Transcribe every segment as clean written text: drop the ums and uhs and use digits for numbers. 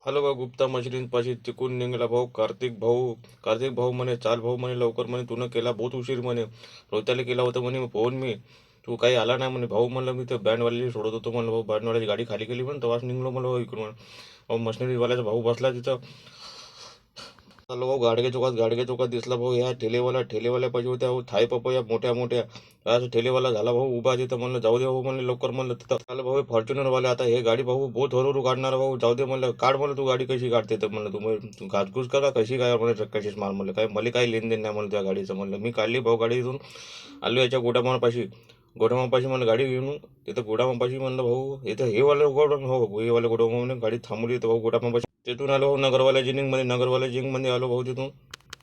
Hello भाऊ गुप्ता मशिदींपाशी तिकून निघाला भाऊ कार्तिक भाऊ म्हणे चाल भाऊ म्हणे लवकर म्हणे तुनं केला बहुत उशीर म्हणे रोहित्याला केला होता म्हणे फोन मी तू काही आला नाही म्हणे भाऊ म्हणलं मी ते बँडवाल्याला सोडत होतो म्हणलं भाऊ बँडवाल्याची गाडी खाली केली म्हणून तेव्हाच निघलो म्हणलं भाऊ इकडून भाऊ मशिनरीवाल्याचा भाऊ बसला तिथं चाललो भाऊ गाडगे चौकात दिसला भाऊ ह्या ठेलेवाल्या पाहिजे होत्या भाऊ थाय पपया मोठ्या मोठ्या आज ठेलेवाला झाला भाऊ उभा तिथं म्हणलं जाऊ दे भाऊ म्हणलं लवकर म्हणलं तिथं चाललं भाऊ फॉर्च्युनर वाले आता हे गाडी भाऊ बहुत हळूहळू काढणार भाऊ जाऊ दे म्हणलं काढ म्हणलं तू गाडी कशी काढते तर म्हणलं तू घासघूस करा कशी काय म्हणलं कशीच मार म्हणलं काय मला काही लेनदेन नाही म्हणलं त्या गाडीचं म्हणलं मी काढली भाऊ गाडी इथून आलो याच्या गोडामापाशी म्हणलं गाडी घेऊन तिथं गोडामापाशी म्हणलं भाऊ इथं हे वालं गोडाऊन हो हे वालं गोडाऊन म्हणून गाडी थांबवली तर भाऊ गोडामापाशी तिथून आलो भाऊ नगरवाल्या जिंकमध्ये आलो भाऊ तिथून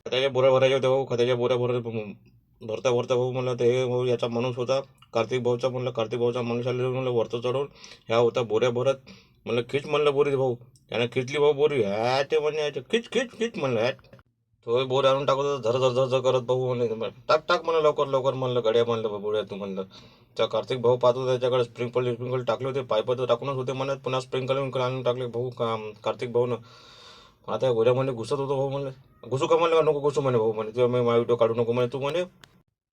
खताच्या बोऱ्या भरायच्या होत्या भाऊ खताच्या बोऱ्या भरता भरता भाऊ म्हणलं तर हे भाऊ याचा माणूस होता कार्तिक भाऊचा माणूस आले म्हणलं वरतं चढवून ह्या होता बोऱ्या भरत म्हणलं खिच म्हणलं बोरी भाऊ त्यानं खिचली भाऊ बोरी ह्या ते म्हणले खिच म्हणलं ह्या तो बोरी आणून टाकत होता झर करत भाऊ म्हणलं टाक म्हणलं लवकर म्हणलं गड्या म्हणलं बोऱ्या तू म्हणलं त्या कार्तिक भाऊ पाहतो त्याच्याकडे स्प्रिंकल टाकले होते पाईप तर टाकूनच होते म्हणत पुन्हा स्प्रिंकल आणून टाकले भाऊ कार्तिक भाऊनं आता या घोड्यामध्ये घुसत होतो भाऊ म्हणलं घुसू का म्हणलं नको घुसू म्हणे भाऊ म्हणे तुझ्या मी व्हिडिओ काढू नको म्हणे तू म्हणे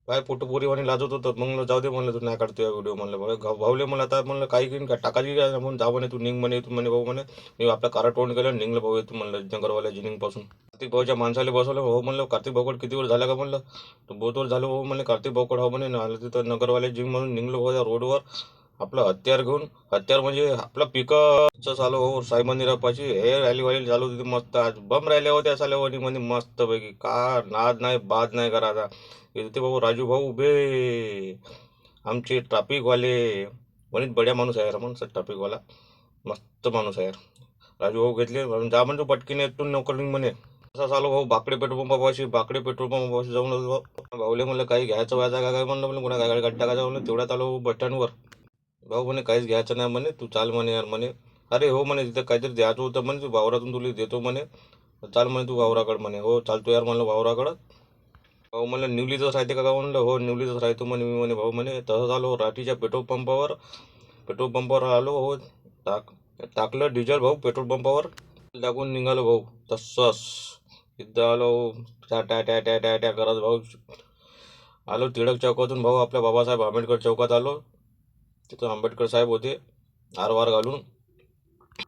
काय पोटपोरी म्हणे लाजत होतं मग जाऊ दे म्हणलं तू नाही काढतो या व्हिडिओ म्हणलं भाऊले मला आता म्हणलं काही घेऊन काय टाकायची काय म्हणून जा म्हणे तू निघ म्हणे तू म्हणे भाऊ म्हणे मी आपलं कार तोंड केलं निघलं भाऊ तू म्हणलं नगरवाल्या जिनिंगपासून कार्तिक भाऊच्या माणसाला बसवलं भाऊ म्हणलं कार्तिक भाऊकड किती वेळ झाला का म्हणलं तो बहुत वेळ झालं भाऊ म्हणलं कार्तिक भाऊकड हो म्हणे आलं तिथं नगरवाल्या जिंग म्हणून निघलो भाऊ या रोडवर आपलं हत्यार म्हणजे आपलं पिकअपचं चालू हो साई मंदिरापाशी हे रॅलीवाली चालू होती मस्त आज बम रॅल्या होत्या साल्यावाली म्हणजे मस्त पैकी का नाद नाही बाद नाही करायचा इथे भाऊ राजू भाऊ उभे आमचे ट्रॅफिकवाले म्हणून बड्या माणूस आहे यार म्हणून ट्रॅफिकवाला मस्त माणूस आहे यार राजू भाऊ घेतले जा म्हणतो पटकीने येतो नोकरी म्हणे असा चालू भाऊ बाकडे पेट्रोल पंपापाशी जाऊन आलो भाऊ भाऊले म्हणलं काही घ्यायचं व्हायचं का काय म्हणलं कोणा गाडी टाकायचं म्हणलं तेवढ्यात आलो बस स्टँडवर भाऊ म्हणे काहीच घ्यायचं नाही म्हणे तू चाल म्हणे यार म्हणे अरे हो म्हणे तिथं काहीतरी द्यायचं होतं म्हणे तू वावरातून तुला देतो म्हणे चाल म्हणे तू वावराकडं म्हणे हो चालतो यार म्हणलं वावराकडं भाऊ म्हणलं निवलीतच राहते का म्हणलं हो निवलीतच राहतो म्हणे मी म्हणे भाऊ म्हणे तसंच आलो राठीच्या पेट्रोल पंपावर आलो हो टाकलं डिझेल भाऊ पेट्रोल पंपावर टाकून निघालो भाऊ तसंच इथं आलो ट्या करत भाऊ आलो टिळक चौकातून भाऊ आपल्या बाबासाहेब आंबेडकर चौकात आलो तिथं आंबेडकर साहेब होते आरवार घालून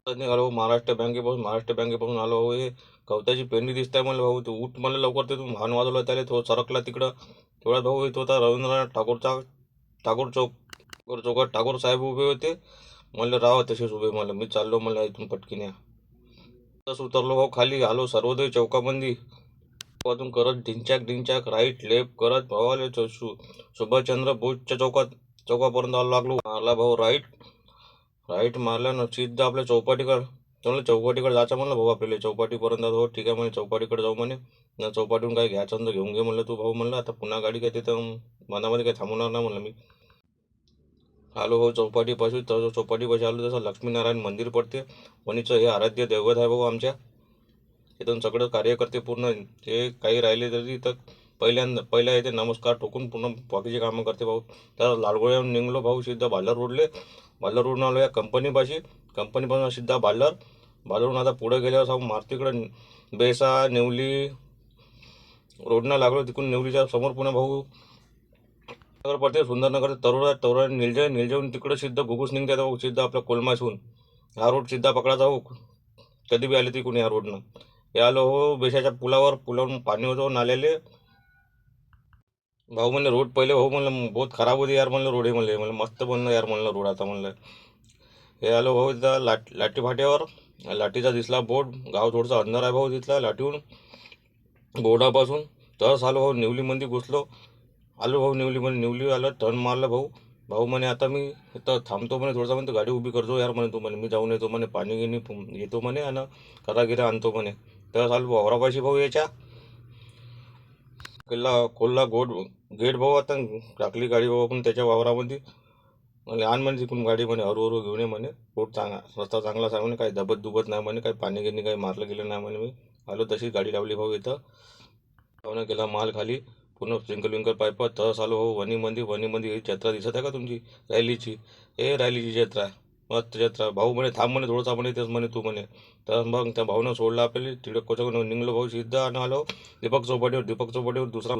निघालो महाराष्ट्र बँकेपासून आलो भाऊ हे गवताची पेंडी दिसताय म्हणलं भाऊ तू उठ म्हणलं लवकर ते तू भान वाजवलं त्याला तो सरकला तिकडं तेवढ्यात भाऊ इथं होता रवींद्रनाथ ठाकूर चौकात ठाकूर साहेब उभे होते म्हणलं राव तसेच उभे म्हणलं मी चाललो म्हणलं इथून पटकीने तसं उतरलो भाऊ खाली आलो सर्वोदय चौकामध्ये चौकातून करत ढिंच्याक राईट लेफ्ट करत भावाले सुभाषचंद्र बोसच्या चौकापर्यंत आलो लागलो मारला भाऊ राईट मारल्यानं सिद्धा आपल्या चौपाटीकडे जायचं म्हणलं भाऊ आपल्याला चौपाटीपर्यंत हो ठीक आहे म्हणे चौपाटीकडे जाऊ म्हणे ना चौपाटीहून काय घ्यायचं तर घेऊन घे म्हणलं तू भाऊ म्हणलं आता पुन्हा गाडी काय तिथं मनामध्ये काही थांबवणार नाही म्हणलं मी आलो भाऊ चौपाटीपाशी आलो तसं लक्ष्मीनारायण मंदिर पडते वणीचं हे आराध्य दैवत आहे भाऊ आमच्या इथून सगळं कार्यकर्ते पूर्ण जे काही राहिले तरी तर पहिल्या येते नमस्कार ठोकून पूर्ण बाकीचे कामं करते भाऊ तर लालगोळ्याहून निघलो भाऊ सिद्धा बाल्लर रोडनं आलो या कंपनीपासून सिद्धा बाल्लरवरून आता पुढे गेल्यावर सांगू मारुतीकडं बेसा नेवली रोडनं लागलो तिकडून नेवलीच्या समोर पुन्हा भाऊ नगर पडते सुंदरनगर तरोडा निलजवून तिकडं सिद्ध घुगूस निघते भाऊ सिद्धा आपल्या कोलमासून हा रोड सिद्धा पकडायचा हो कधी बी आले तिकडून या रोडनं हे आलो हो बेशाच्या पुलावरून पाणी होतं नाल्याले भाऊ म्हणलं रोड पहिले भाऊ म्हणलं बहुत खराब होते यार म्हणलं रोड हे म्हणलं मस्त बनलं यार म्हणलं रोड आता म्हणलं हे आलो भाऊ तिथं लाठी फाट्यावर लाठीचा दिसला बोर्ड गाव थोडंसं अंधार आहे भाऊ तिथला लाठीहून बोर्डापासून तसं आलो भाऊ निवलीमध्ये घुसलो आलो भाऊ निवली आलं टर्न मारलं भाऊ म्हणे आता मी इथं थांबतो म्हणे थोडंसं म्हणतो गाडी उभी करतो यार म्हणे तू म्हणे मी जाऊन येतो म्हणे पाणी गिनी येतो म्हणे आणि करागिरा आणतो म्हणे तर चालू वावरापाशी भाऊ याच्या खोलला गेट भाऊ आता टाकली गाडी भाऊ पण त्याच्या वावरामध्ये म्हणजे आण म्हणे तिकडून गाडी म्हणे हळूहळू घेऊन ये म्हणे रस्ता चांगलाच आहे म्हणे काही दबत दुबत नाही म्हणे काही पाणी गिनी काही मारलं गेलं नाही म्हणे मी आलो तशीच गाडी लावली भाऊ इथं लावून गेला माल खाली पूर्ण स्प्रिंकल पाईप तसं आलो भाऊ वणीमध्ये ही जत्रा दिसत आहे का तुमची रॅलीची जत्रा मग त्याच्यात भाऊ म्हणे थांब म्हणे थोडंसं म्हणे तेच म्हणे तू म्हणे. तर मग त्या भाऊनं सोडलं आपल्याला तिकडे कोच्याकडून निघलो भाऊ सिद्धा आणि आलो दीपक चौपाटीवर. दीपक चौपाटीवर दुसरा